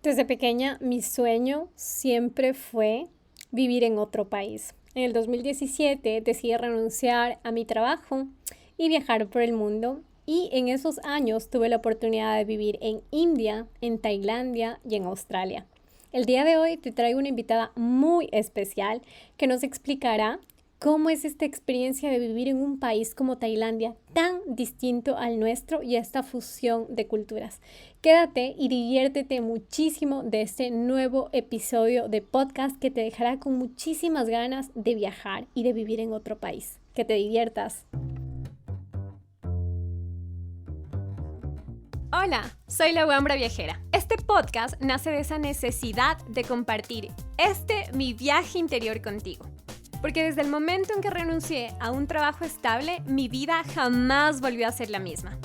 Desde pequeña, mi sueño siempre fue vivir en otro país. En el 2017 decidí renunciar a mi trabajo y viajar por el mundo. Y en esos años tuve la oportunidad de vivir en India, en Tailandia y en Australia. El día de hoy te traigo una invitada muy especial que nos explicará cómo es esta experiencia de vivir en un país como Tailandia tan distinto al nuestro y a esta fusión de culturas. Quédate y diviértete muchísimo de este nuevo episodio de podcast que te dejará con muchísimas ganas de viajar y de vivir en otro país. Que te diviertas. Hola, soy la Wambra Viajera. Este podcast nace de esa necesidad de compartir mi viaje interior contigo. Porque desde el momento en que renuncié a un trabajo estable, mi vida jamás volvió a ser la misma.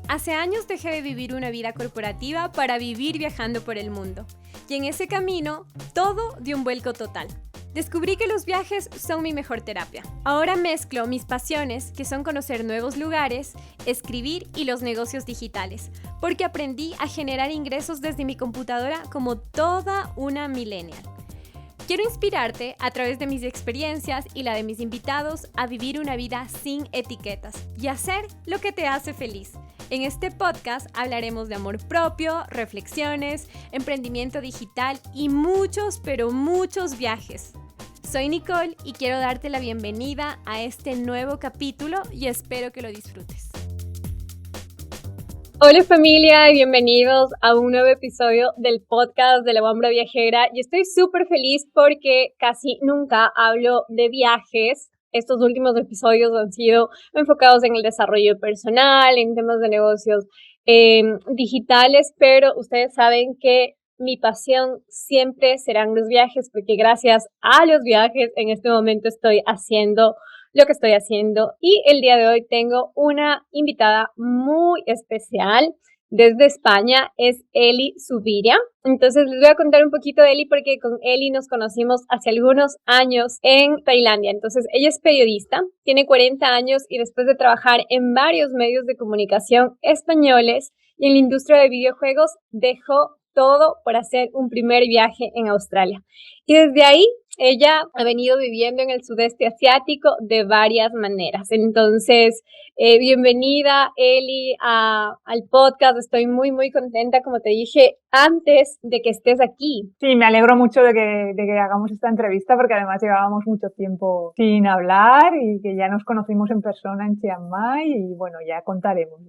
Hace años dejé de vivir una vida corporativa para vivir viajando por el mundo. Y en ese camino, todo dio un vuelco total. Descubrí que los viajes son mi mejor terapia. Ahora mezclo mis pasiones, que son conocer nuevos lugares, escribir y los negocios digitales, porque aprendí a generar ingresos desde mi computadora como toda una millennial. Quiero inspirarte a través de mis experiencias y la de mis invitados a vivir una vida sin etiquetas y hacer lo que te hace feliz. En este podcast hablaremos de amor propio, reflexiones, emprendimiento digital y muchos, pero muchos viajes. Soy Nicole y quiero darte la bienvenida a este nuevo capítulo y espero que lo disfrutes. Hola familia y bienvenidos a un nuevo episodio del podcast de la Wambra Viajera. Y estoy súper feliz porque casi nunca hablo de viajes. Estos últimos episodios han sido enfocados en el desarrollo personal, en temas de negocios digitales, pero ustedes saben que mi pasión siempre serán los viajes, porque gracias a los viajes en este momento estoy haciendo lo que estoy haciendo. Y el día de hoy tengo una invitada muy especial desde España, es Eli Zuviria. Entonces les voy a contar un poquito de Eli porque con Eli nos conocimos hace algunos años en Tailandia. Entonces ella es periodista, tiene 40 años y después de trabajar en varios medios de comunicación españoles y en la industria de videojuegos dejó todo por hacer un primer viaje en Australia. Y desde ahí ella ha venido viviendo en el sudeste asiático de varias maneras. Entonces, bienvenida Eli al podcast. Estoy muy, muy contenta, como te dije, antes de que estés aquí. Sí, me alegro mucho de que hagamos esta entrevista porque además llevábamos mucho tiempo sin hablar y que ya nos conocimos en persona en Chiang Mai y bueno, ya contaremos.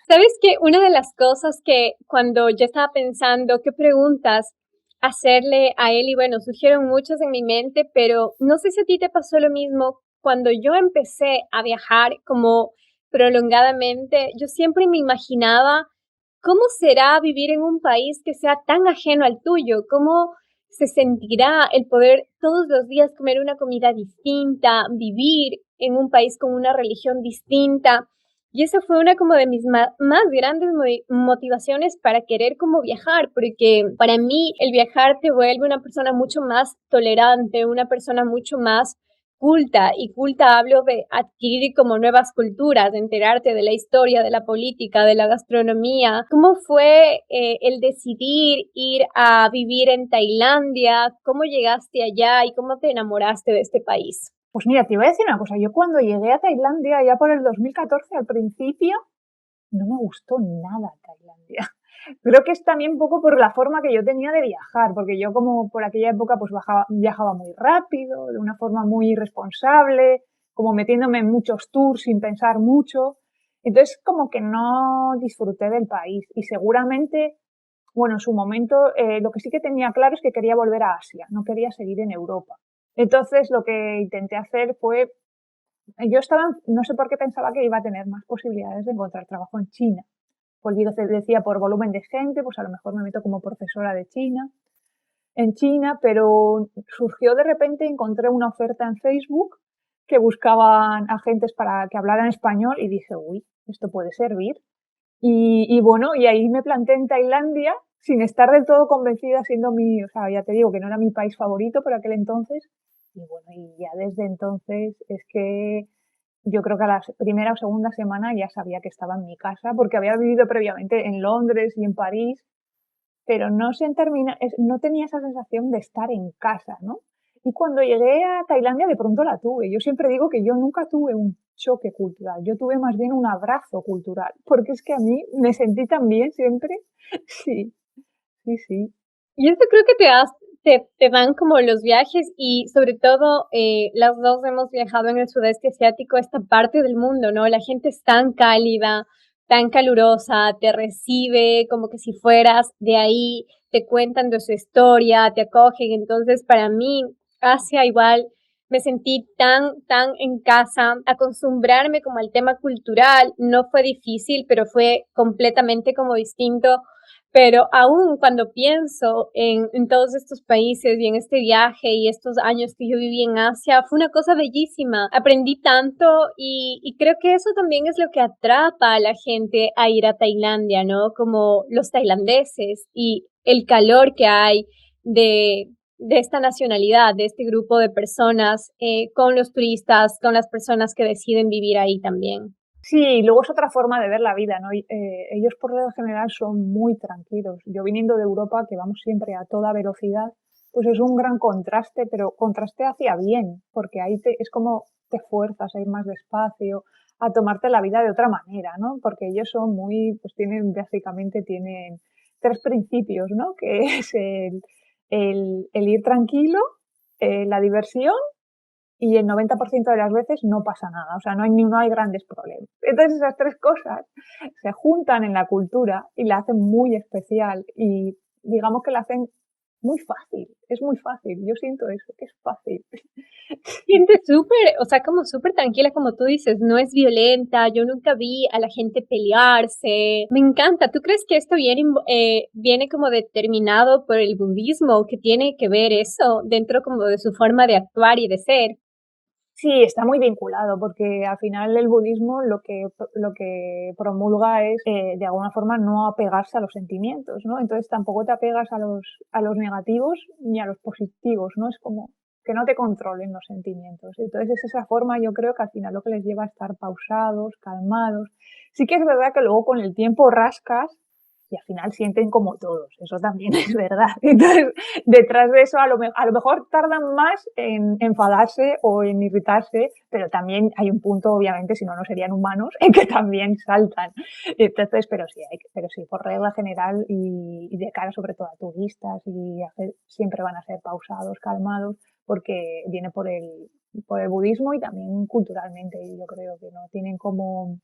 ¿Sabes qué? Una de las cosas que cuando yo estaba pensando qué preguntas hacerle a él, y bueno, surgieron muchas en mi mente, pero no sé si a ti te pasó lo mismo. Cuando yo empecé a viajar como prolongadamente, yo siempre me imaginaba cómo será vivir en un país que sea tan ajeno al tuyo, cómo se sentirá el poder todos los días comer una comida distinta, vivir en un país con una religión distinta. Y esa fue una como de mis más grandes motivaciones para querer como viajar, porque para mí el viajar te vuelve una persona mucho más tolerante, una persona mucho más culta, y culta hablo de adquirir como nuevas culturas, de enterarte de la historia, de la política, de la gastronomía. ¿Cómo fue el decidir ir a vivir en Tailandia? ¿Cómo llegaste allá y cómo te enamoraste de este país? Pues mira, te iba a decir una cosa. Yo cuando llegué a Tailandia, ya por el 2014, al principio, no me gustó nada Tailandia. Creo que es también un poco por la forma que yo tenía de viajar, porque yo como por aquella época pues viajaba muy rápido, de una forma muy irresponsable, como metiéndome en muchos tours sin pensar mucho. Entonces como que no disfruté del país y seguramente, bueno, en su momento lo que sí que tenía claro es que quería volver a Asia, no quería seguir en Europa. Entonces lo que intenté hacer fue, yo estaba, no sé por qué pensaba que iba a tener más posibilidades de encontrar trabajo en China. Pues yo decía, por volumen de gente, pues a lo mejor me meto como profesora de China, en China, pero surgió de repente, encontré una oferta en Facebook que buscaban agentes para que hablaran español y dije, uy, esto puede servir. Y bueno, y ahí me planté en Tailandia sin estar del todo convencida, siendo o sea, ya te digo que no era mi país favorito por aquel entonces. Y bueno, y ya desde entonces es que yo creo que a la primera o segunda semana ya sabía que estaba en mi casa porque había vivido previamente en Londres y en París pero no no tenía esa sensación de estar en casa, ¿no? Y cuando llegué a Tailandia de pronto la tuve. Yo siempre digo que yo nunca tuve un choque cultural, yo tuve más bien un abrazo cultural, porque es que a mí me sentí tan bien siempre. Sí, sí, sí. Y eso creo que te dan como los viajes y sobre todo las dos hemos viajado en el sudeste asiático, esta parte del mundo, ¿no? La gente es tan cálida, tan calurosa, te recibe como que si fueras de ahí, te cuentan de su historia, te acogen. Entonces, para mí, Asia igual me sentí tan en casa, acostumbrarme como al tema cultural, no fue difícil, pero fue completamente como distinto, pero aún cuando pienso en todos estos países y en este viaje y estos años que yo viví en Asia, fue una cosa bellísima. Aprendí tanto y creo que eso también es lo que atrapa a la gente a ir a Tailandia, ¿no? Como los tailandeses y el calor que hay de esta nacionalidad, de este grupo de personas, con los turistas, con las personas que deciden vivir ahí también. Sí, y luego es otra forma de ver la vida, ¿no? Ellos por lo general son muy tranquilos. Yo viniendo de Europa, que vamos siempre a toda velocidad, pues es un gran contraste, pero contraste hacia bien, porque ahí es como te fuerzas a ir más despacio, a tomarte la vida de otra manera, ¿no? Porque ellos son muy, pues básicamente tienen tres principios, ¿no? Que es el ir tranquilo, la diversión y el 90% de las veces no pasa nada, o sea, no hay grandes problemas. Entonces esas tres cosas se juntan en la cultura y la hacen muy especial y digamos que la hacen muy fácil, es muy fácil, yo siento eso, que es fácil. Gente súper, o sea, como súper tranquila, como tú dices, no es violenta, yo nunca vi a la gente pelearse, me encanta. ¿Tú crees que esto viene como determinado por el budismo, que tiene que ver eso dentro como de su forma de actuar y de ser? Sí, está muy vinculado, porque al final el budismo lo que promulga es, de alguna forma, no apegarse a los sentimientos, ¿no? Entonces tampoco te apegas a los negativos ni a los positivos, ¿no? Es como que no te controlen los sentimientos. Entonces es esa forma, yo creo que al final lo que les lleva a estar pausados, calmados. Sí que es verdad que luego con el tiempo rascas y al final sienten como todos, eso también es verdad. Entonces, detrás de eso a lo mejor tardan más en enfadarse o en irritarse, pero también hay un punto, obviamente, si no, no serían humanos, en que también saltan. Entonces, pero sí, por regla general y de cara sobre todo a turistas siempre van a ser pausados, calmados, porque viene por el budismo y también culturalmente, yo creo que no tienen como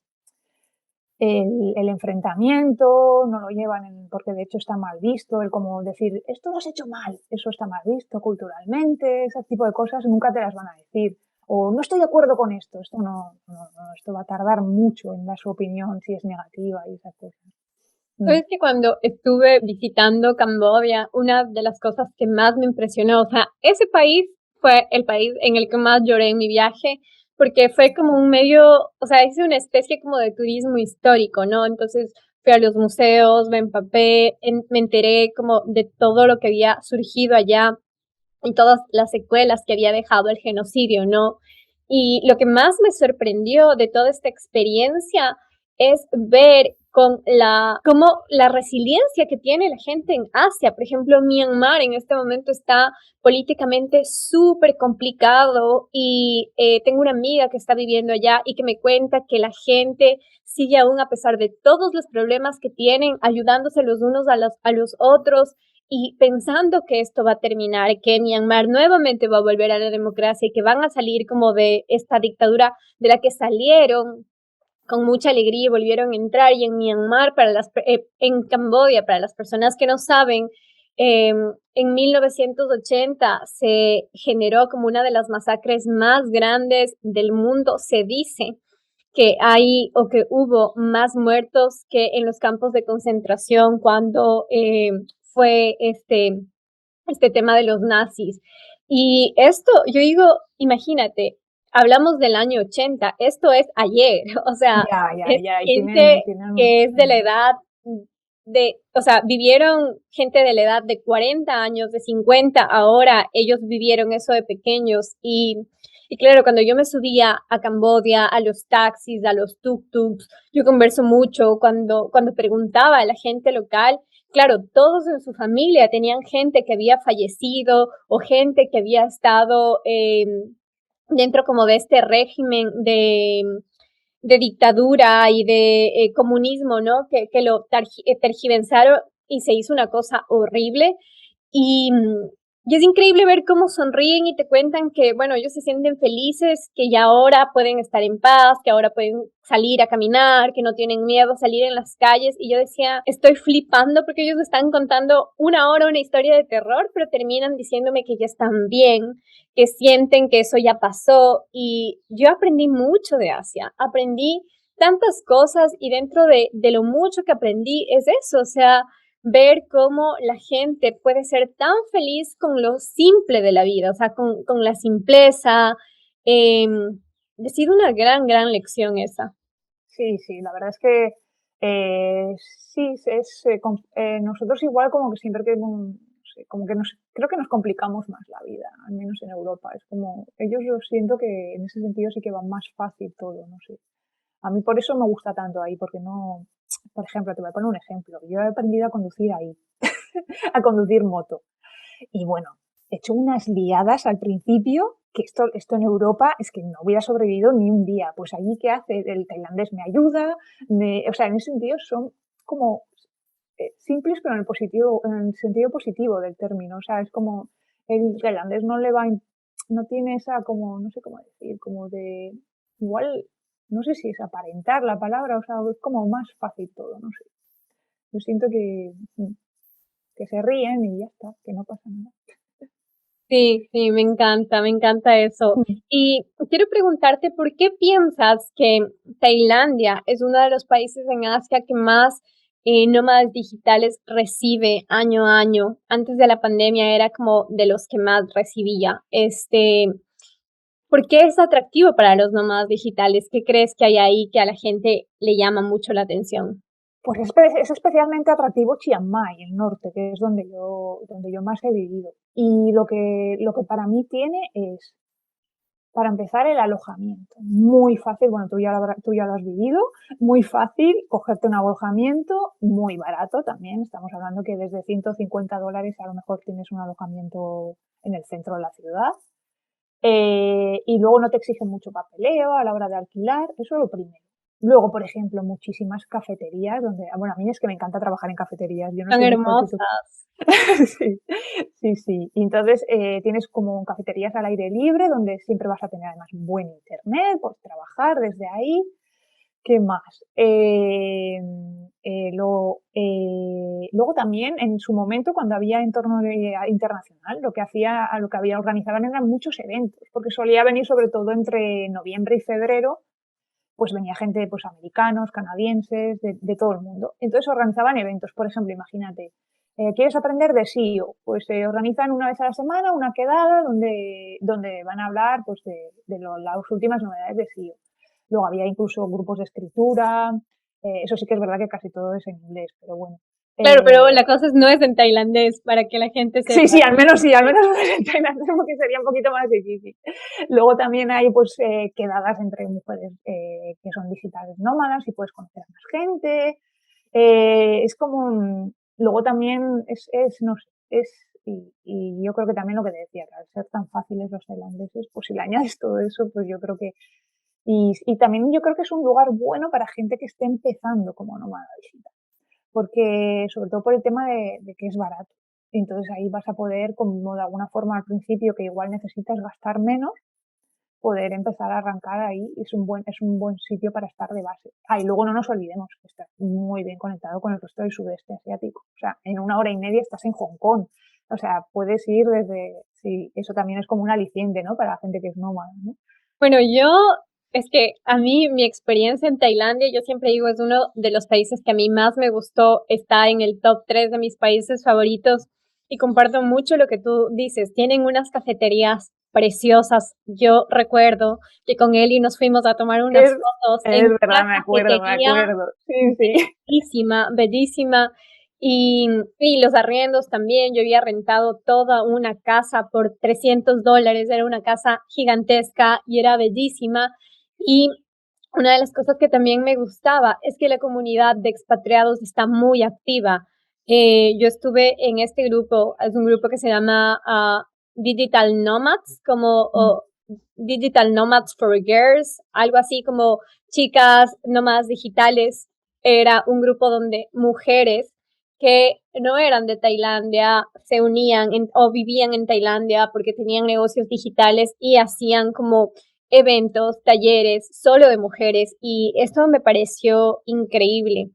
el enfrentamiento, no lo llevan porque de hecho está mal visto, el como decir, esto lo has hecho mal, eso está mal visto culturalmente, ese tipo de cosas nunca te las van a decir. O no estoy de acuerdo con esto esto va a tardar mucho en dar su opinión si es negativa y esas cosas. Sabes que cuando estuve visitando Camboya, una de las cosas que más me impresionó, o sea, ese país fue el país en el que más lloré en mi viaje, porque fue como un medio, o sea, es una especie como de turismo histórico, ¿no? Entonces fui a los museos, me empapé, me enteré como de todo lo que había surgido allá y todas las secuelas que había dejado el genocidio, ¿no? Y lo que más me sorprendió de toda esta experiencia es ver como la resiliencia que tiene la gente en Asia. Por ejemplo, Myanmar en este momento está políticamente súper complicado y tengo una amiga que está viviendo allá y que me cuenta que la gente sigue aún a pesar de todos los problemas que tienen, ayudándose los unos a los otros y pensando que esto va a terminar, que Myanmar nuevamente va a volver a la democracia y que van a salir como de esta dictadura de la que salieron con mucha alegría y volvieron a entrar. Y en Myanmar, en Camboya, para las personas que no saben, en 1980 se generó como una de las masacres más grandes del mundo. Se dice que hay o que hubo más muertos que en los campos de concentración cuando fue este tema de los nazis. Y esto, yo digo, imagínate, hablamos del año 80, esto es ayer, o sea, es Ya, y gente tienen, que es de la edad o sea, vivieron gente de la edad de 40 años, de 50, ahora ellos vivieron eso de pequeños y claro, cuando yo me subía a Camboya, a los taxis, a los tuk-tuks, yo converso mucho cuando preguntaba a la gente local, claro, todos en su familia tenían gente que había fallecido o gente que había estado dentro como de este régimen de dictadura y de comunismo, ¿no? Que lo tergiversaron y se hizo una cosa horrible. Y, y es increíble ver cómo sonríen y te cuentan que, bueno, ellos se sienten felices, que ya ahora pueden estar en paz, que ahora pueden salir a caminar, que no tienen miedo a salir en las calles. Y yo decía, estoy flipando porque ellos me están contando una hora una historia de terror, pero terminan diciéndome que ya están bien, que sienten que eso ya pasó. Y yo aprendí mucho de Asia, aprendí tantas cosas y dentro de lo mucho que aprendí es eso, o sea, ver cómo la gente puede ser tan feliz con lo simple de la vida, o sea, con la simpleza. Eh, ha sido una gran, gran lección esa. Sí, sí, la verdad es que sí, nosotros igual como que siempre que, sí, como que creo que nos complicamos más la vida, al menos en Europa. Es como, ellos yo siento que en ese sentido sí que va más fácil todo, no sé. A mí por eso me gusta tanto ahí, porque no, por ejemplo, te voy a poner un ejemplo. Yo he aprendido a conducir ahí, a conducir moto. Y bueno, he hecho unas liadas al principio, que esto en Europa es que no hubiera sobrevivido ni un día. Pues allí, ¿qué hace? El tailandés me ayuda, o sea, en ese sentido son como simples, pero en el sentido positivo del término. O sea, es como el tailandés no le va, no tiene esa como, no sé cómo decir, como de, igual, no sé si es aparentar la palabra, o sea, es como más fácil todo, no sé. Yo siento que se ríen y ya está, que no pasa nada. Sí, sí, me encanta eso. Y quiero preguntarte, ¿por qué piensas que Tailandia es uno de los países en Asia que más nómadas digitales recibe año a año? Antes de la pandemia era como de los que más recibía. ¿Por qué es atractivo para los nómadas digitales? ¿Qué crees que hay ahí que a la gente le llama mucho la atención? Pues es especialmente atractivo Chiang Mai, el norte, que es donde yo más he vivido. Y lo que para mí tiene es, para empezar, el alojamiento. Muy fácil, bueno, tú ya lo has vivido, muy fácil cogerte un alojamiento, muy barato también. Estamos hablando que desde $150 a lo mejor tienes un alojamiento en el centro de la ciudad. Y luego no te exigen mucho papeleo a la hora de alquilar, eso es lo primero. Luego, por ejemplo, muchísimas cafeterías donde, bueno, a mí es que me encanta trabajar en cafeterías, yo no Tan sé mejor si tú. hermosas. Sí, sí, sí. Y entonces tienes como cafeterías al aire libre donde siempre vas a tener además buen internet, puedes trabajar desde ahí. ¿Qué más? Luego también en su momento, cuando había entorno internacional, lo que había organizaban eran muchos eventos, porque solía venir sobre todo entre noviembre y febrero, pues venía gente, pues americanos, canadienses, de todo el mundo. Entonces organizaban eventos, por ejemplo, imagínate, ¿quieres aprender de SEO? Pues se organizan una vez a la semana una quedada donde van a hablar pues las últimas novedades de SEO. Luego había incluso grupos de escritura, eso sí que es verdad que casi todo es en inglés, pero bueno. Claro, pero la cosa no es en tailandés para que la gente Sí, sepa. sí, al menos en Tailandia porque sería un poquito más difícil. Luego también hay pues quedadas entre mujeres que son digitales nómadas y puedes conocer a más gente. Es como, luego también no sé, y yo creo que también lo que te decía, que al ser tan fáciles los tailandeses, pues si le añades todo eso, pues yo creo que, y también yo creo que es un lugar bueno para gente que esté empezando como nómada digital porque sobre todo por el tema de que es barato. Entonces ahí vas a poder, como de alguna forma al principio, que igual necesitas gastar menos, poder empezar a arrancar ahí. Es un buen sitio para estar de base. Y luego no nos olvidemos que está muy bien conectado con el resto del sudeste asiático. O sea, en 1 hora y media estás en Hong Kong. O sea, puedes ir desde, sí, eso también es como un aliciente, ¿no? Para la gente que es nómada, ¿no? Bueno, es que a mí mi experiencia en Tailandia, yo siempre digo, es uno de los países que a mí más me gustó, está en el top 3 de mis países favoritos y comparto mucho lo que tú dices. Tienen unas cafeterías preciosas. Yo recuerdo que con Eli nos fuimos a tomar unas Es, fotos es en verdad, una me acuerdo, me cafetería acuerdo. Sí, sí. bellísima, bellísima. Y los arriendos también. Yo había rentado toda una casa por $300. Era una casa gigantesca y era bellísima. Y una de las cosas que también me gustaba es que la comunidad de expatriados está muy activa. Yo estuve en este grupo, es un grupo que se llama Digital Nomads, Digital Nomads for Girls, algo así como chicas nómadas digitales. Era un grupo donde mujeres que no eran de Tailandia se unían o vivían en Tailandia porque tenían negocios digitales y hacían como eventos, talleres solo de mujeres, y esto me pareció increíble.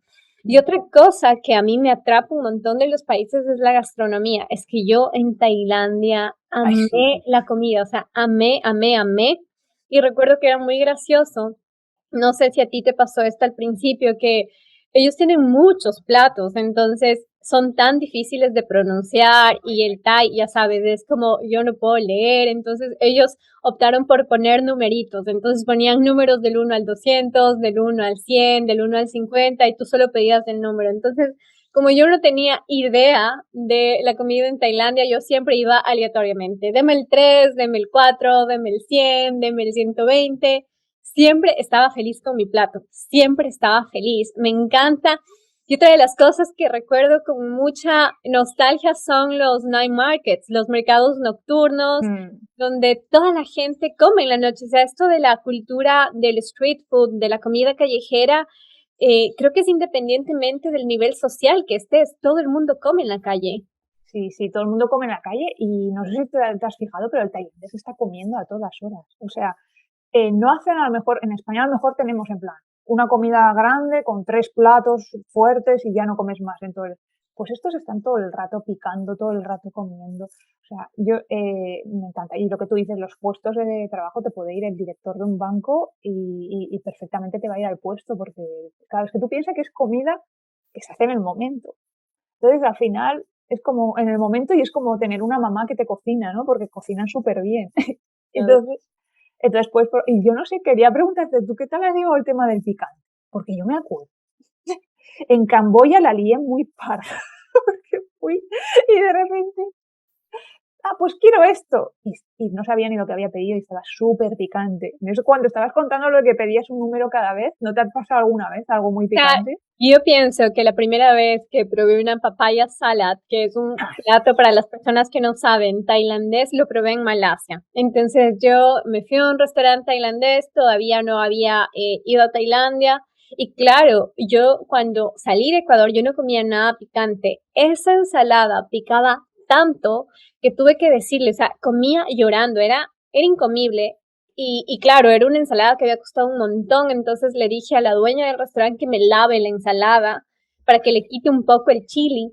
Y otra cosa que a mí me atrapa un montón de los países es la gastronomía. Es que yo en Tailandia Ay, amé sí. la comida, o sea, amé, amé, amé. Y recuerdo que era muy gracioso. No sé si a ti te pasó esto al principio, que ellos tienen muchos platos, entonces son tan difíciles de pronunciar, y el Thai, ya sabes, es como yo no puedo leer, entonces ellos optaron por poner numeritos, entonces ponían números del 1 al 200, del 1 al 100, del 1 al 50, y tú solo pedías el número. Entonces, como yo no tenía idea de la comida en Tailandia, yo siempre iba aleatoriamente. Deme el 3, deme el 4, deme el 100, deme el 120. Siempre estaba feliz con mi plato, siempre estaba feliz. Me encanta. Y otra de las cosas que recuerdo con mucha nostalgia son los night markets, los mercados nocturnos, donde toda la gente come en la noche. O sea, esto de la cultura del street food, de la comida callejera, creo que es independientemente del nivel social que estés, todo el mundo come en la calle. Sí, sí, todo el mundo come en la calle y no sé si te has fijado, pero el tailandés está comiendo a todas horas. O sea, no hacen a lo mejor, en España a lo mejor tenemos en plan una comida grande con 3 platos fuertes y ya no comes más en todo el... Pues estos están todo el rato picando, todo el rato comiendo. O sea, yo me encanta. Y lo que tú dices, los puestos de trabajo, te puede ir el director de un banco y perfectamente te va a ir al puesto, porque claro, es que tú piensas que es comida que se hace en el momento. Entonces, al final, es como en el momento y es como tener una mamá que te cocina, ¿no? Porque cocinan súper bien. Entonces, pues, y yo no sé, quería preguntarte, ¿tú qué tal has llevado el tema del picante? Porque yo me acuerdo. En Camboya la lié muy parda, porque fui y de repente, pues quiero esto. Y no sabía ni lo que había pedido y estaba súper picante. Eso cuando estabas contando lo de que pedías un número cada vez, ¿no te ha pasado alguna vez algo muy Sea, picante? yo pienso que la primera vez que probé una papaya salad, que es un plato para las personas que no saben tailandés, lo probé en Malasia. Entonces yo me fui a un restaurante tailandés, todavía no había ido a Tailandia. Y claro, yo cuando salí de Ecuador, yo no comía nada picante. Esa ensalada picaba tanto que tuve que decirle, o sea, comía llorando, era incomible. Y claro, era una ensalada que había costado un montón, entonces le dije a la dueña del restaurante que me lave la ensalada para que le quite un poco el chili,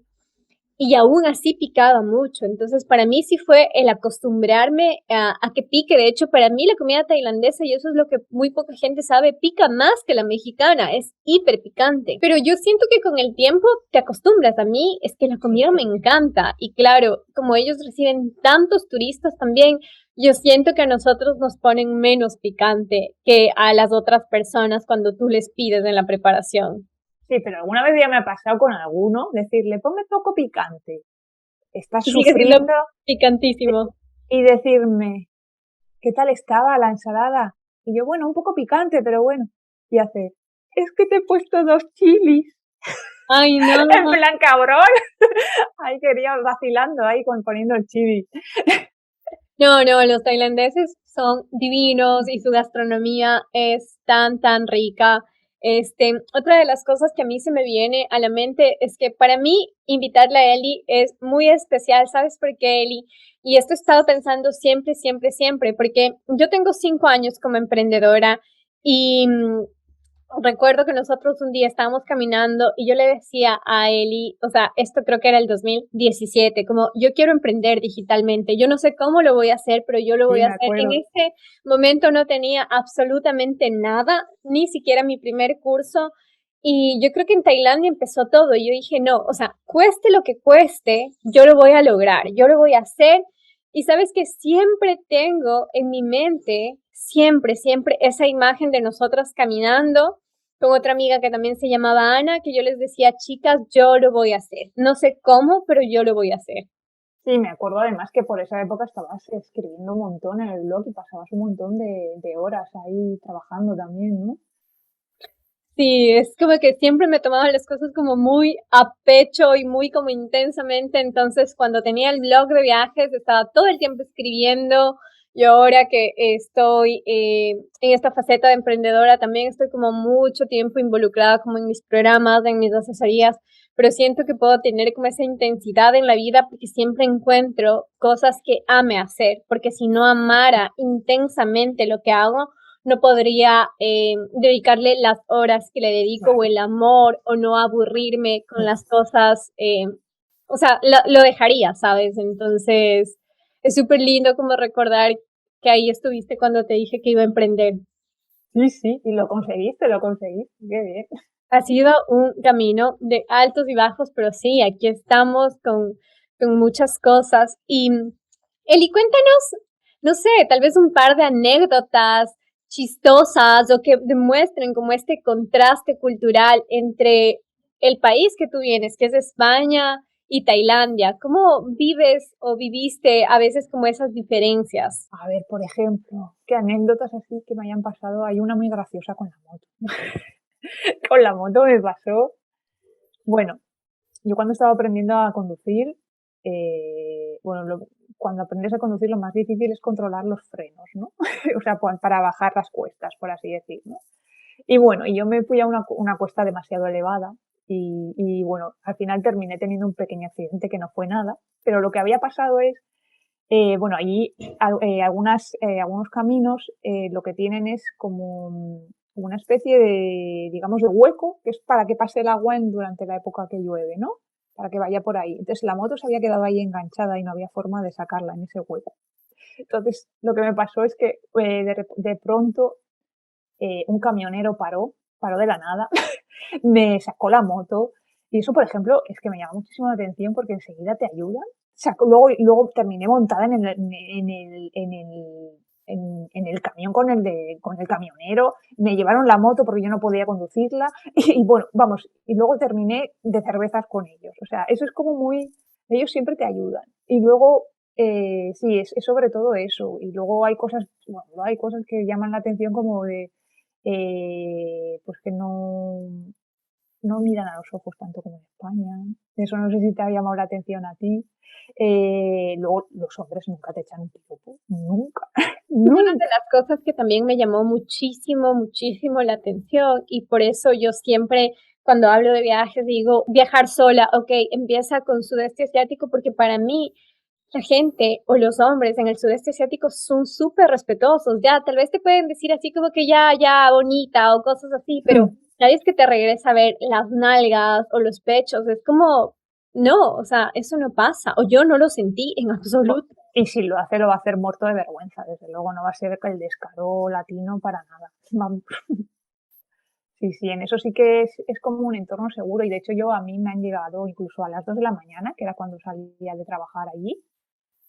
y aún así picaba mucho. Entonces, para mí sí fue el acostumbrarme a que pique. De hecho, para mí la comida tailandesa, y eso es lo que muy poca gente sabe, pica más que la mexicana, es hiper picante. Pero yo siento que con el tiempo te acostumbras. A mí es que la Sí, comida me encanta. Y claro, como ellos reciben tantos turistas también, yo siento que a nosotros nos ponen menos picante que a las otras personas cuando tú les pides en la preparación. sí, pero alguna vez ya me ha pasado con alguno decirle, ponme poco picante. Estás Y sigue siendo sufriendo picantísimo. y decirme, ¿qué tal estaba la ensalada? Y yo, bueno, un poco picante, pero bueno. Y hace, es que te he puesto 2 chilis. Ay, no. En plan, cabrón. Ahí quería vacilando ahí poniendo el chili. No, no, los tailandeses son divinos y su gastronomía es tan, tan rica. Otra de las cosas que a mí se me viene a la mente es que para mí invitarla a Eli es muy especial. ¿Sabes por qué, Eli? Y esto he estado pensando siempre, siempre, siempre, porque yo tengo 5 años como emprendedora, y recuerdo que nosotros un día estábamos caminando y yo le decía a Eli, o sea, esto creo que era el 2017, como yo quiero emprender digitalmente, yo no sé cómo lo voy a hacer, pero yo lo voy Sí, a me hacer. En acuerdo. ese momento no tenía absolutamente nada, ni siquiera mi primer curso, y yo creo que en Tailandia empezó todo, y yo dije, no, o sea, cueste lo que cueste, yo lo voy a lograr, yo lo voy a hacer. Y sabes que siempre tengo en mi mente, siempre, siempre, esa imagen de nosotras caminando con otra amiga que también se llamaba Ana, que yo les decía, chicas, yo lo voy a hacer. No sé cómo, pero yo lo voy a hacer. Sí, me acuerdo además que por esa época estabas escribiendo un montón en el blog y pasabas un montón de horas ahí trabajando también, ¿no? Sí, es como que siempre me tomaba las cosas como muy a pecho y muy como intensamente, entonces cuando tenía el blog de viajes estaba todo el tiempo escribiendo. Y ahora que estoy en esta faceta de emprendedora también estoy como mucho tiempo involucrada como en mis programas, en mis asesorías, pero siento que puedo tener como esa intensidad en la vida porque siempre encuentro cosas que ame hacer, porque si no amara intensamente lo que hago, no podría dedicarle las horas que le dedico o Claro. el amor o no aburrirme con Mm. las cosas, o sea, lo dejaría, ¿sabes? Entonces, es súper lindo como recordar que ahí estuviste cuando te dije que iba a emprender. Sí, sí, y lo conseguiste, qué bien. Ha sido un camino de altos y bajos, pero sí, aquí estamos con muchas cosas. Y Eli, cuéntanos, no sé, tal vez un par de anécdotas chistosas o que demuestren como este contraste cultural entre el país que tú vienes, que es España, y Tailandia. ¿Cómo vives o viviste a veces como esas diferencias? A ver, por ejemplo, qué anécdotas así que me hayan pasado. Hay una muy graciosa con la moto. Con la moto me pasó. Bueno, yo cuando estaba aprendiendo a conducir, bueno, cuando aprendes a conducir lo más difícil es controlar los frenos, ¿no? O sea, para bajar las cuestas, por así decirlo. Y bueno, y yo me fui a una cuesta demasiado elevada y bueno, al final terminé teniendo un pequeño accidente que no fue nada, pero lo que había pasado es, bueno, allí algunos caminos lo que tienen es como una especie de, digamos, de hueco, que es para que pase el agua durante la época que llueve, ¿no? Para que vaya por ahí. Entonces la moto se había quedado ahí enganchada y no había forma de sacarla en ese hueco. Entonces lo que me pasó es que de pronto un camionero paró de la nada, me sacó la moto y eso, por ejemplo, es que me llama muchísimo la atención porque enseguida te ayudan. Luego terminé montada en el camión con el camionero, me llevaron la moto porque yo no podía conducirla y bueno, vamos, y luego terminé de cervezas con ellos. O sea, eso es como muy, ellos siempre te ayudan. Y luego, sí, es sobre todo eso. Y luego hay cosas, bueno, hay cosas que llaman la atención como de, pues que no miran a los ojos tanto como en España. Eso no sé si te ha llamado la atención a ti. Luego, los hombres nunca te echan un piropo. Nunca. Una de Nunca. las cosas que también me llamó muchísimo, muchísimo la atención y por eso yo siempre cuando hablo de viajes digo viajar sola, ok, empieza con sudeste asiático porque para mí la gente o los hombres en el sudeste asiático son súper respetuosos, ya tal vez te pueden decir así como que ya, ya, bonita o cosas así, pero nadie es que te regrese a ver las nalgas o los pechos, es como, no, o sea, eso no pasa o yo no lo sentí en absoluto. Y si lo hace, lo va a hacer muerto de vergüenza. Desde luego no va a ser el descaro latino para nada. Vamos. Sí, sí, en eso sí que es como un entorno seguro. Y de hecho a mí me han llegado incluso a las 2 de la mañana, que era cuando salía de trabajar allí,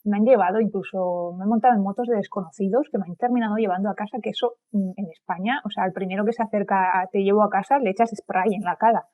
me han llevado incluso, me he montado en motos de desconocidos que me han terminado llevando a casa, que eso en España, o sea, el primero que se acerca a te llevo a casa le echas spray en la cara.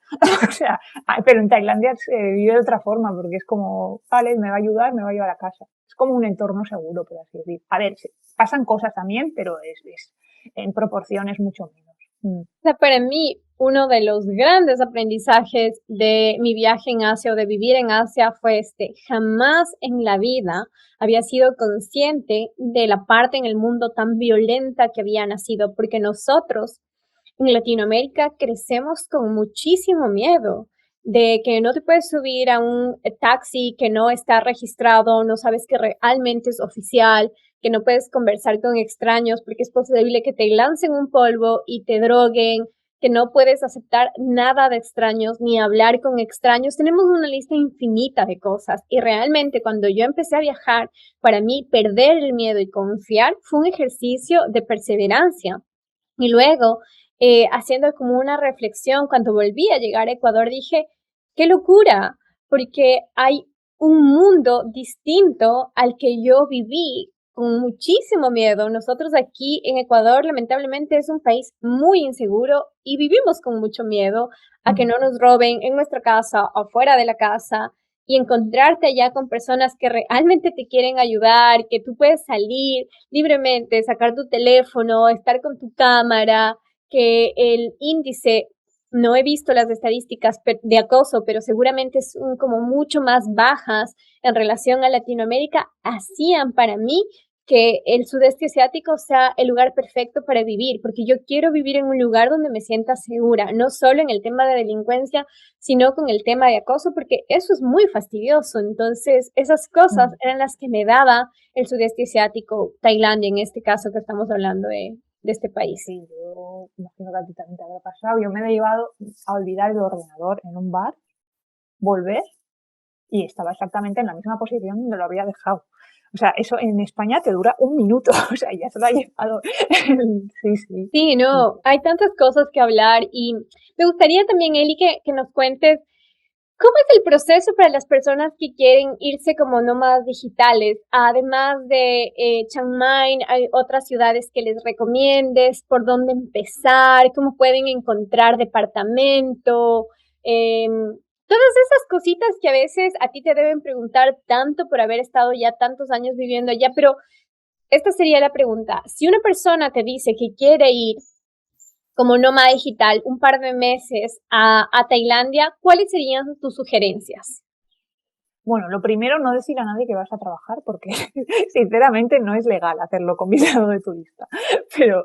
O sea, pero en Tailandia se vive de otra forma, porque es como, vale, me va a ayudar, me va a llevar a casa. Es como un entorno seguro, por así decir. A ver, pasan cosas también, pero es en proporciones mucho menos. O sea, para mí, uno de los grandes aprendizajes de mi viaje en Asia o de vivir en Asia fue jamás en la vida había sido consciente de la parte en el mundo tan violenta que había nacido, porque nosotros en Latinoamérica crecemos con muchísimo miedo de que no te puedes subir a un taxi que no está registrado, no sabes que realmente es oficial, que no puedes conversar con extraños porque es posible que te lancen un polvo y te droguen, que no puedes aceptar nada de extraños ni hablar con extraños. Tenemos una lista infinita de cosas y realmente cuando yo empecé a viajar, para mí perder el miedo y confiar fue un ejercicio de perseverancia. Y luego, haciendo como una reflexión, cuando volví a llegar a Ecuador, dije, qué locura, porque hay un mundo distinto al que yo viví con muchísimo miedo. Nosotros aquí en Ecuador, lamentablemente, es un país muy inseguro y vivimos con mucho miedo a que Mm. no nos roben en nuestra casa o fuera de la casa y encontrarte allá con personas que realmente te quieren ayudar, que tú puedes salir libremente, sacar tu teléfono, estar con tu cámara, que el índice no he visto las estadísticas de acoso, pero seguramente son como mucho más bajas en relación a Latinoamérica, hacían para mí que el sudeste asiático sea el lugar perfecto para vivir, porque yo quiero vivir en un lugar donde me sienta segura, no solo en el tema de delincuencia, sino con el tema de acoso, porque eso es muy fastidioso. Entonces, esas cosas eran las que me daba el sudeste asiático, Tailandia en este caso que estamos hablando de este país. Sí, yo imagino que a ti también te habrá pasado. Yo me he llevado a olvidar el ordenador en un bar, volver, y estaba exactamente en la misma posición donde lo había dejado. O sea, eso en España te dura un minuto, o sea, ya se lo ha llevado. Sí, sí. Sí, no, hay tantas cosas que hablar y me gustaría también, Eli, que nos cuentes cómo es el proceso para las personas que quieren irse como nómadas digitales. Además de Chiang Mai, hay otras ciudades que les recomiendes, por dónde empezar, cómo pueden encontrar departamento, todas esas cositas que a veces a ti te deben preguntar tanto por haber estado ya tantos años viviendo allá, pero esta sería la pregunta. Si una persona te dice que quiere ir como nómada digital un par de meses a Tailandia, ¿cuáles serían tus sugerencias? Bueno, lo primero, no decir a nadie que vas a trabajar porque sinceramente no es legal hacerlo con visado de turista. Pero,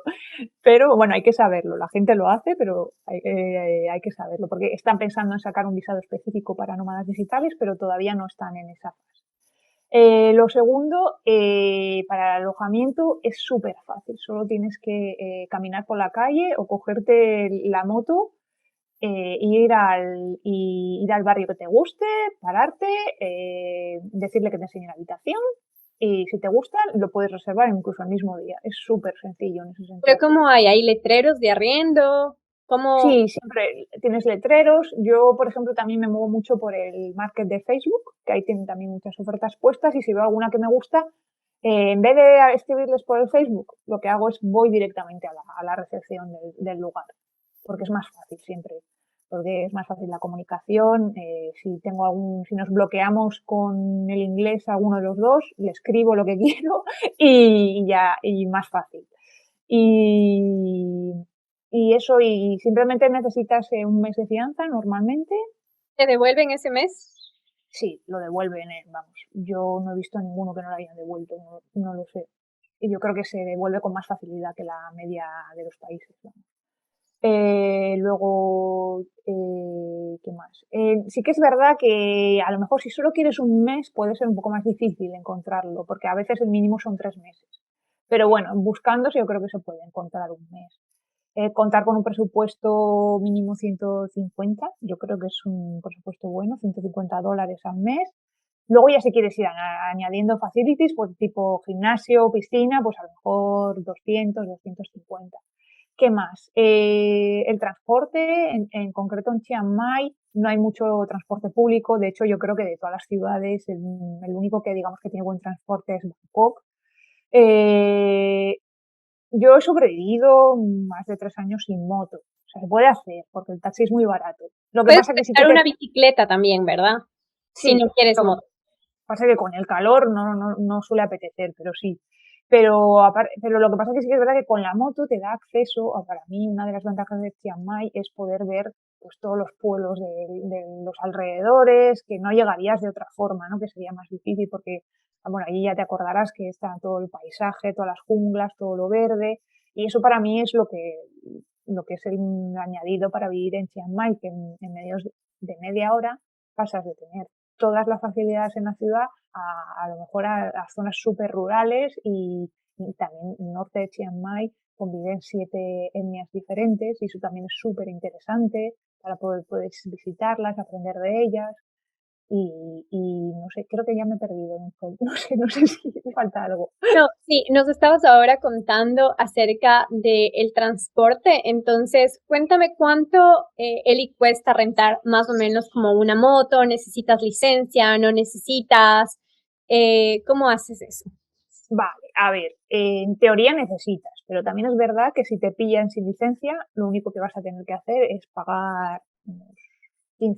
pero bueno, hay que saberlo. La gente lo hace, pero hay que saberlo porque están pensando en sacar un visado específico para nómadas digitales, pero todavía no están en esa fase. Lo segundo, para el alojamiento es súper fácil. Solo tienes que caminar por la calle o cogerte la moto ir al barrio que te guste, pararte, decirle que te enseñe la habitación y si te gusta lo puedes reservar incluso el mismo día. Es súper sencillo en ese Pero sentido. ¿cómo hay? ¿Hay letreros de arriendo? ¿Cómo? Sí, siempre tienes letreros. Yo, por ejemplo, también me muevo mucho por el market de Facebook, que ahí tienen también muchas ofertas puestas y si veo alguna que me gusta, en vez de escribirles por el Facebook, lo que hago es voy directamente a la recepción del lugar, porque es más fácil siempre, porque es más fácil la comunicación. Si nos bloqueamos con el inglés alguno de los dos, le escribo lo que quiero y más fácil. Y, y eso, y simplemente necesitas un mes de fianza normalmente. ¿Te devuelven ese mes? Sí, lo devuelven, vamos. Yo no he visto ninguno que no lo hayan devuelto, no lo sé. Y yo creo que se devuelve con más facilidad que la media de los países. Vamos. Luego, ¿qué más? Sí que es verdad que a lo mejor si solo quieres un mes puede ser un poco más difícil encontrarlo, porque a veces el mínimo son 3 meses. Pero bueno, buscándose yo creo que se puede encontrar un mes. Contar con un presupuesto mínimo 150, yo creo que es un presupuesto bueno, $150 al mes. Luego ya si quieres ir añadiendo facilities, pues tipo gimnasio, piscina, pues a lo mejor 200, 250. ¿Qué más? El transporte, en concreto en Chiang Mai, no hay mucho transporte público. De hecho, yo creo que de todas las ciudades, el único que digamos que tiene buen transporte es Bangkok. Eh, yo he sobrevivido más de 3 años sin moto. O sea, se puede hacer, porque el taxi es muy barato. Lo que Puedes pasa que sí que prestar una bicicleta también, ¿verdad? Si sí, no quieres lo que moto. pasa que con el calor no suele apetecer, pero sí. Pero lo que pasa es que sí que es verdad que con la moto te da acceso para mí, una de las ventajas de Chiang Mai es poder ver pues todos los pueblos de los alrededores, que no llegarías de otra forma, ¿no? Que sería más difícil porque, bueno, ahí ya te acordarás que está todo el paisaje, todas las junglas, todo lo verde, y eso para mí es lo que es el añadido para vivir en Chiang Mai, que en medios de media hora pasas de tener todas las facilidades en la ciudad a lo mejor a zonas súper rurales y también el norte de Chiang Mai conviven 7 etnias diferentes y eso también es súper interesante para puedes visitarlas, aprender de ellas y no sé, creo que ya me he perdido en esto. No sé si me falta algo. No, sí, nos estabas ahora contando acerca del transporte, entonces cuéntame cuánto, Eli, cuesta rentar más o menos como una moto, ¿necesitas licencia, no necesitas? ¿Cómo haces eso? Vale, a ver, en teoría necesitas, pero también es verdad que si te pillan sin licencia, lo único que vas a tener que hacer es pagar unos $15,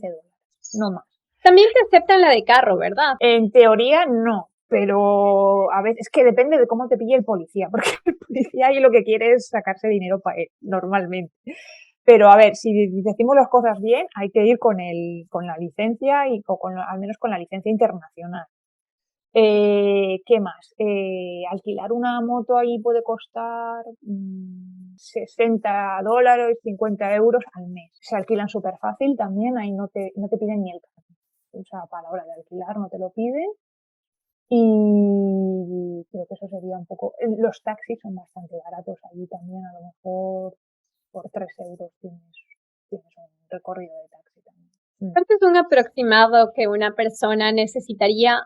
no más. También te aceptan la de carro, ¿verdad? En teoría no, pero a veces es que depende de cómo te pille el policía, porque el policía ahí lo que quiere es sacarse dinero para él, normalmente. Pero a ver, si decimos las cosas bien, hay que ir con la licencia y al menos con la licencia internacional. ¿Qué más? Alquilar una moto ahí puede costar $60, 50 euros al mes. Se alquilan súper fácil también, ahí no te piden ni el carnet. O sea, para la hora de alquilar no te lo piden. Y creo que eso sería un poco. Los taxis son bastante baratos allí también, a lo mejor por 3 euros tienes un recorrido de taxi también. ¿Cuánto es un aproximado que una persona necesitaría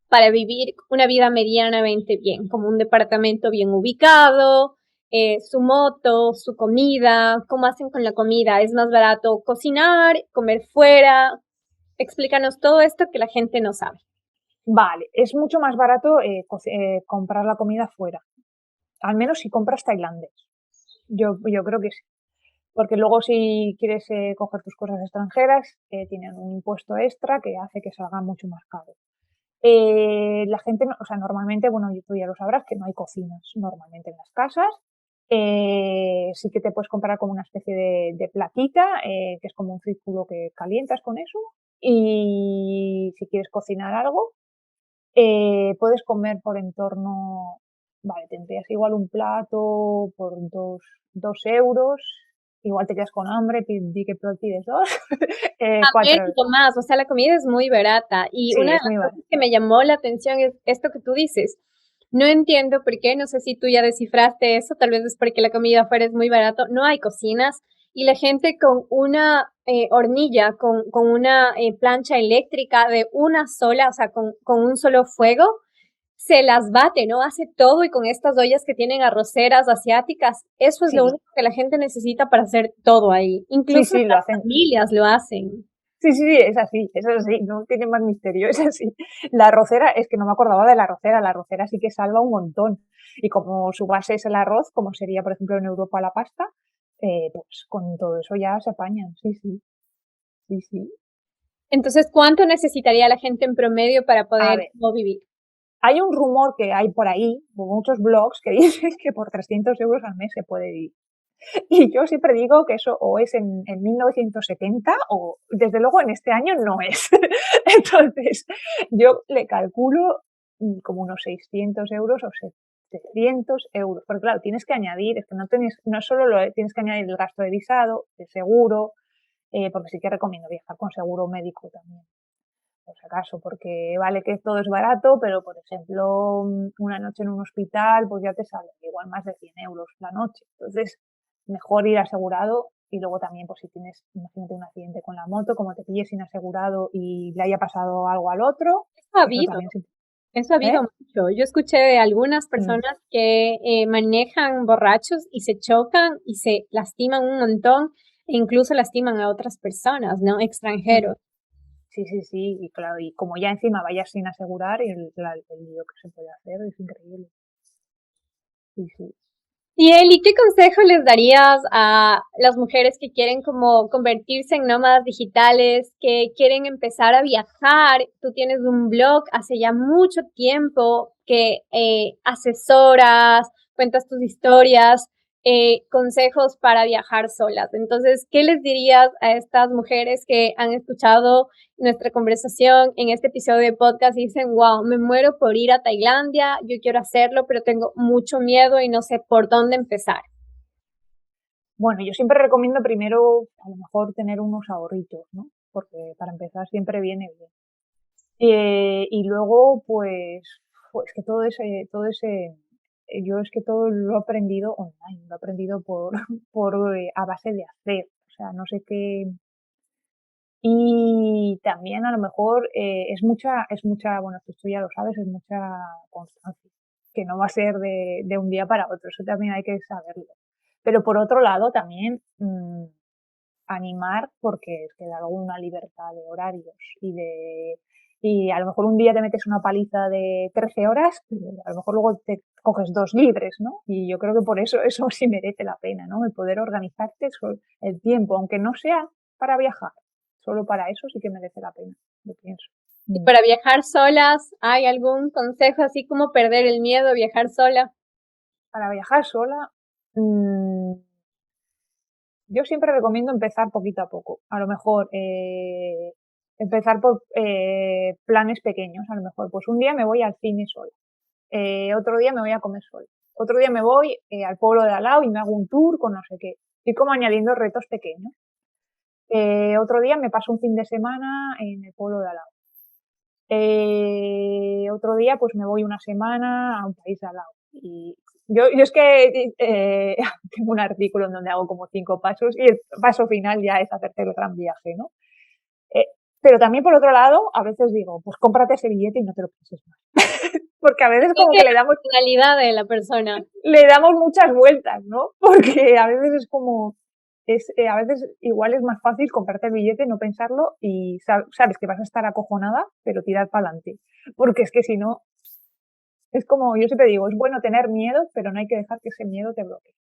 para vivir una vida medianamente bien, como un departamento bien ubicado, su moto, su comida? ¿Cómo hacen con la comida? ¿Es más barato cocinar, comer fuera? Explícanos todo esto que la gente no sabe. Vale, es mucho más barato comprar la comida fuera, al menos si compras tailandés. Yo creo que sí, porque luego si quieres coger tus cosas extranjeras, tienen un impuesto extra que hace que salga mucho más caro. La gente, o sea, normalmente, bueno, tú ya lo sabrás, que no hay cocinas normalmente en las casas. Sí que te puedes comprar como una especie de platita, que es como un círculo que calientas con eso. Y si quieres cocinar algo, puedes comer por en torno, vale, tendrías igual un plato por 2 euros, igual te quedas con hambre, di que pides dos, A 4 euros. México más, o sea, la comida es muy barata. Y Sí, una de es las muy barato. cosas que me llamó la atención es esto que tú dices. No entiendo por qué, no sé si tú ya descifraste eso, tal vez es porque la comida afuera es muy barato, no hay cocinas y la gente con una hornilla, con una plancha eléctrica de una sola, o sea, con un solo fuego, se las bate, ¿no? Hace todo y con estas ollas que tienen arroceras asiáticas, eso es lo Sí, único que la gente necesita para hacer todo ahí. sí, Incluso sí, lo las hacen. familias lo hacen. Sí, sí, sí, es así, no tiene más misterio, es así. La arrocera, es que no me acordaba de la arrocera sí que salva un montón. Y como su base es el arroz, como sería, por ejemplo, en Europa la pasta, pues con todo eso ya se apañan, sí, sí, sí, sí. Entonces, ¿cuánto necesitaría la gente en promedio para A poder ver, no vivir? hay un rumor que hay por ahí, muchos blogs que dicen que por 300 euros al mes se puede vivir. Y yo siempre digo que eso o es en 1970 o desde luego en este año no es. Entonces, yo le calculo como unos 600 euros o 700 euros. Porque claro, tienes que añadir, es que no solo tienes que añadir el gasto de visado, de seguro, porque sí que recomiendo viajar con seguro médico también, por si acaso, porque vale que todo es barato, pero por ejemplo, una noche en un hospital, pues ya te sale igual más de 100 euros la noche. Entonces, mejor ir asegurado y luego también, pues si tienes, imagínate un accidente con la moto, como te pilles sin asegurado y le haya pasado algo al otro, Eso ha eso habido, también sí. eso ha ¿Eh? habido mucho. Yo escuché de algunas Mm, personas que manejan borrachos y se chocan y se lastiman un montón e incluso lastiman a otras personas, ¿no? mm. Extranjeros. Sí, sí, sí, y claro, y como ya encima vayas sin asegurar, y el lío que se puede hacer es increíble. Sí, sí. Y Eli, ¿qué consejo les darías a las mujeres que quieren como convertirse en nómadas digitales, que quieren empezar a viajar? Tú tienes un blog hace ya mucho tiempo que asesoras, cuentas tus historias, consejos para viajar solas. Entonces, ¿qué les dirías a estas mujeres que han escuchado nuestra conversación en este episodio de podcast y dicen, wow, me muero por ir a Tailandia, yo quiero hacerlo, pero tengo mucho miedo y no sé por dónde empezar? Bueno, yo siempre recomiendo primero a lo mejor tener unos ahorritos, ¿no? Porque para empezar siempre viene bien. Y luego, pues que yo es que todo lo he aprendido online, lo he aprendido a base de hacer, o sea, no sé qué. Y también a lo mejor bueno, esto ya lo sabes, es mucha constancia, que no va a ser de un día para otro, eso también hay que saberlo. Pero por otro lado, también animar, porque es que da alguna libertad de horarios y a lo mejor un día te metes una paliza de 13 horas, pero a lo mejor luego te coges 2 libres, ¿no? Y yo creo que por eso sí merece la pena, ¿no? El poder organizarte el tiempo, aunque no sea para viajar, solo para eso sí que merece la pena, yo pienso. Y Mm. para viajar solas, ¿hay algún consejo así como perder el miedo a viajar sola? Para viajar sola, mm, Yo siempre recomiendo empezar poquito a poco. A lo mejor empezar por planes pequeños. A lo mejor, pues un día me voy al cine sola. Otro día me voy a comer sola. Otro día me voy al pueblo de al lado y me hago un tour con no sé qué. Y como añadiendo retos pequeños. Otro día me paso un fin de semana en el pueblo de al lado. Otro día pues me voy una semana a un país de al lado. Y yo es que tengo un artículo en donde hago como 5 pasos y el paso final ya es hacerte el gran viaje, ¿no? Pero también por otro lado, a veces digo, pues cómprate ese billete y no te lo pienses más. Porque a veces como que le damos... La personalidad de la persona. Le damos muchas vueltas, ¿no? Porque a veces es como... a veces igual es más fácil comprarte el billete, no pensarlo y sabes que vas a estar acojonada, pero tirar para adelante. Porque es que si no, es como yo siempre digo, es bueno tener miedo, pero no hay que dejar que ese miedo te bloquee.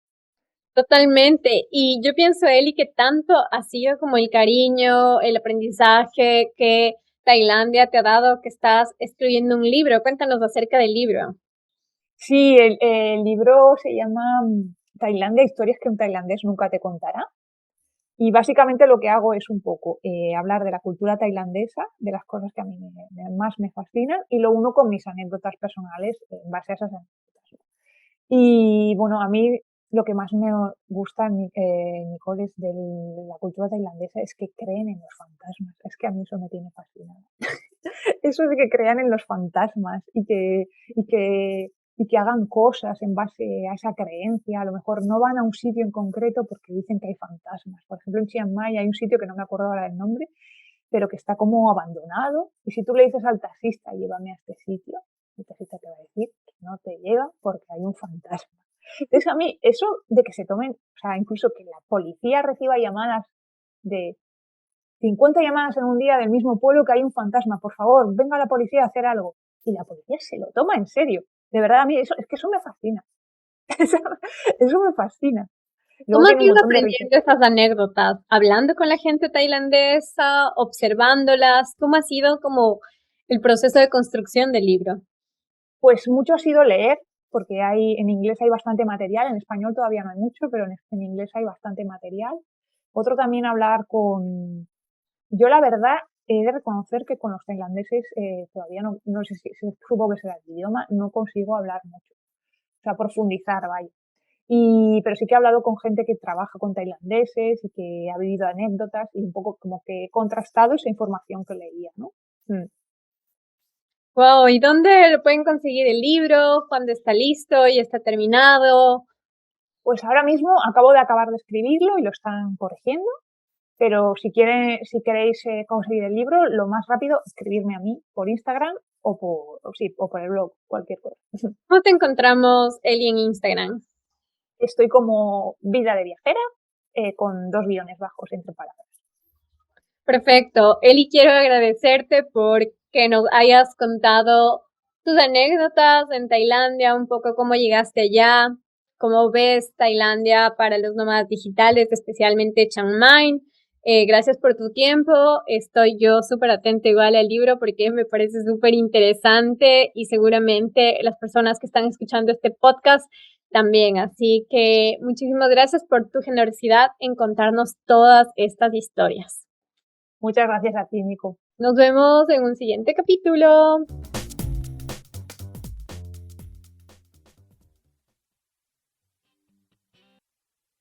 Totalmente. Y yo pienso, Eli, que tanto ha sido como el cariño, el aprendizaje que Tailandia te ha dado, que estás escribiendo un libro. Cuéntanos acerca del libro. Sí, el libro se llama Tailandia, historias que un tailandés nunca te contará. Y básicamente lo que hago es un poco hablar de la cultura tailandesa, de las cosas que a mí más me fascinan, y lo uno con mis anécdotas personales en base a esas anécdotas. Y bueno, a mí lo que más me gusta, Nicole, es de la cultura tailandesa es que creen en los fantasmas. Es que a mí eso me tiene fascinada. Eso de que crean en los fantasmas y que hagan cosas en base a esa creencia. A lo mejor no van a un sitio en concreto porque dicen que hay fantasmas. Por ejemplo, en Chiang Mai hay un sitio que no me acuerdo ahora del nombre, pero que está como abandonado. Y si tú le dices al taxista, llévame a este sitio, el taxista te va a decir que no te lleva porque hay un fantasma. Entonces a mí eso de que se tomen, o sea, incluso que la policía reciba llamadas de 50 llamadas en un día del mismo pueblo que hay un fantasma, por favor, venga la policía a hacer algo. Y la policía se lo toma en serio. De verdad, a mí eso, es que eso me fascina. Eso me fascina. ¿Cómo Luego has tiene un ido montón de aprendiendo esas anécdotas? ¿Hablando con la gente tailandesa, observándolas? ¿Cómo ha sido como el proceso de construcción del libro? Pues mucho ha sido leer, porque en inglés hay bastante material, en español todavía no hay mucho, pero en inglés hay bastante material. Otro también hablar con... Yo la verdad he de reconocer que con los tailandeses todavía no sé si supongo que será el idioma, no consigo hablar mucho. O sea, profundizar, vaya. Pero sí que he hablado con gente que trabaja con tailandeses y que ha vivido anécdotas y un poco como que he contrastado esa información que leía, ¿no? Wow, ¿y dónde lo pueden conseguir el libro? ¿Cuándo está listo y está terminado? Pues ahora mismo acabo de acabar de escribirlo y lo están corrigiendo, pero si queréis conseguir el libro, lo más rápido, escribirme a mí por Instagram o por el blog, cualquier cosa. ¿Cómo te encontramos, Eli, en Instagram? Estoy como Vida de Viajera, con 2 guiones bajos entre palabras. Perfecto. Eli, quiero agradecerte por que nos hayas contado tus anécdotas en Tailandia, un poco cómo llegaste allá, cómo ves Tailandia para los nómadas digitales, especialmente Chiang Mai. Gracias por tu tiempo. Estoy yo súper atenta igual al libro porque me parece súper interesante y seguramente las personas que están escuchando este podcast también. Así que muchísimas gracias por tu generosidad en contarnos todas estas historias. Muchas gracias a ti, Nico. Nos vemos en un siguiente capítulo.